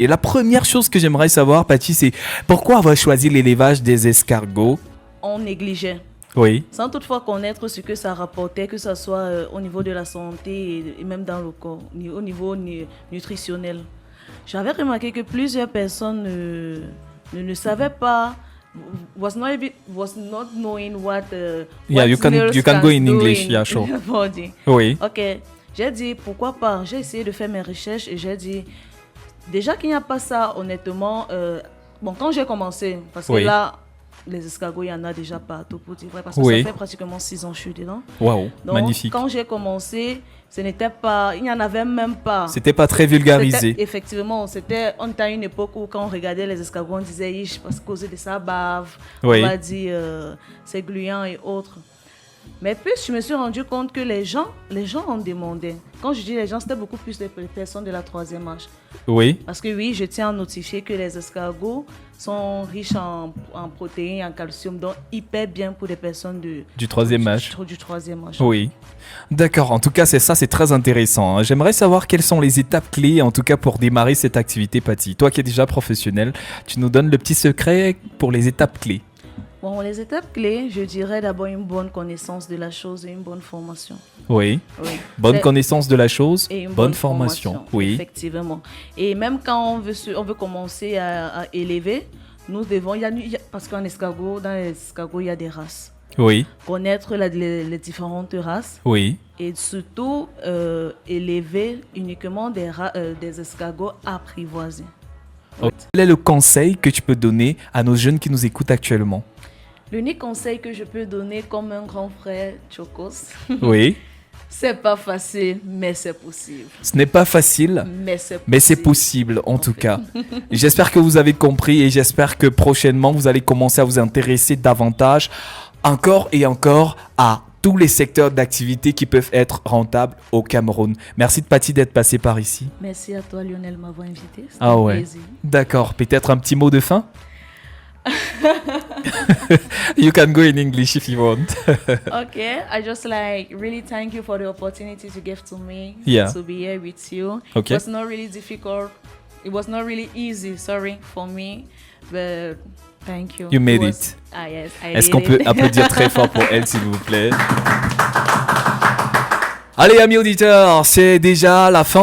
Et la première chose que j'aimerais savoir, Patty, c'est pourquoi avoir choisi l'élevage des escargots? On négligeait, Oui, sans toutefois connaître ce que ça rapportait, que ce soit au niveau de la santé et même dans le corps, au niveau nutritionnel. J'avais remarqué que plusieurs personnes ne savaient pas, was not knowing yeah, what snails you can go in do English, yeah, sure. in body. Oui, Ok, j'ai dit pourquoi pas. J'ai essayé de faire mes recherches et j'ai dit déjà qu'il n'y a pas ça, honnêtement. Bon, quand j'ai commencé, parce que Oui. là, les escargots, il y en a déjà partout pour dire vrai, parce que Oui. ça fait pratiquement 6 ans que je suis dedans. waouh, Donc, magnifique. quand j'ai commencé, ce n'était pas, il n'y en avait même pas. C'était pas très vulgarisé. Effectivement, on était à une époque où quand on regardait les escargots, on disait, ich, parce cause de sa bave, Oui. on va dire, c'est gluant et autres. Mais puis, je me suis rendu compte que les gens en demandaient. Quand je dis les gens, c'était beaucoup plus les personnes de la troisième âge. Oui, Parce que oui, je tiens à notifier que les escargots sont riches en protéines, en calcium, donc hyper bien pour les personnes du troisième âge. du troisième âge. Oui. D'accord, en tout cas, c'est très intéressant, hein. J'aimerais savoir quelles sont les étapes clés, en tout cas, pour démarrer cette activité, Patty. Toi qui es déjà professionnel, tu nous donnes le petit secret pour les étapes clés. Bon, les étapes clés, je dirais d'abord une bonne connaissance de la chose et une bonne formation. Oui. Oui. Bonne C'est- connaissance de la chose, Et une bonne formation. Oui. Effectivement. Et même quand on veut commencer à élever, nous devons, parce qu'en escargot, dans les escargots, il y a des races. Oui. Connaître les différentes races Oui. et surtout élever uniquement des escargots apprivoisés. Ok. Quel est le conseil que tu peux donner à nos jeunes qui nous écoutent actuellement? L'unique conseil que je peux donner comme un grand frère Chokos, Oui. c'est pas facile, mais c'est possible. Ce n'est pas facile, mais c'est possible en tout cas. J'espère que vous avez compris et j'espère que prochainement vous allez commencer à vous intéresser davantage encore et encore à tous les secteurs d'activité qui peuvent être rentables au Cameroun. Merci de Patty d'être passé par ici. Merci à toi Lionel de m'avoir invité. C'était Ah un ouais. plaisir. D'accord, peut-être un petit mot de fin? You can go in English if you want. Okay, I just really thank you for the opportunity to give to me Yeah. to be here with you. Okay. It was not really difficult. It was not really easy, sorry, for me, but thank you. You made was- it. Ah yes, I Est-ce did qu'on peut it. applaudir très fort pour elle, s'il vous plaît? Allez, amis auditeurs, c'est déjà la fin.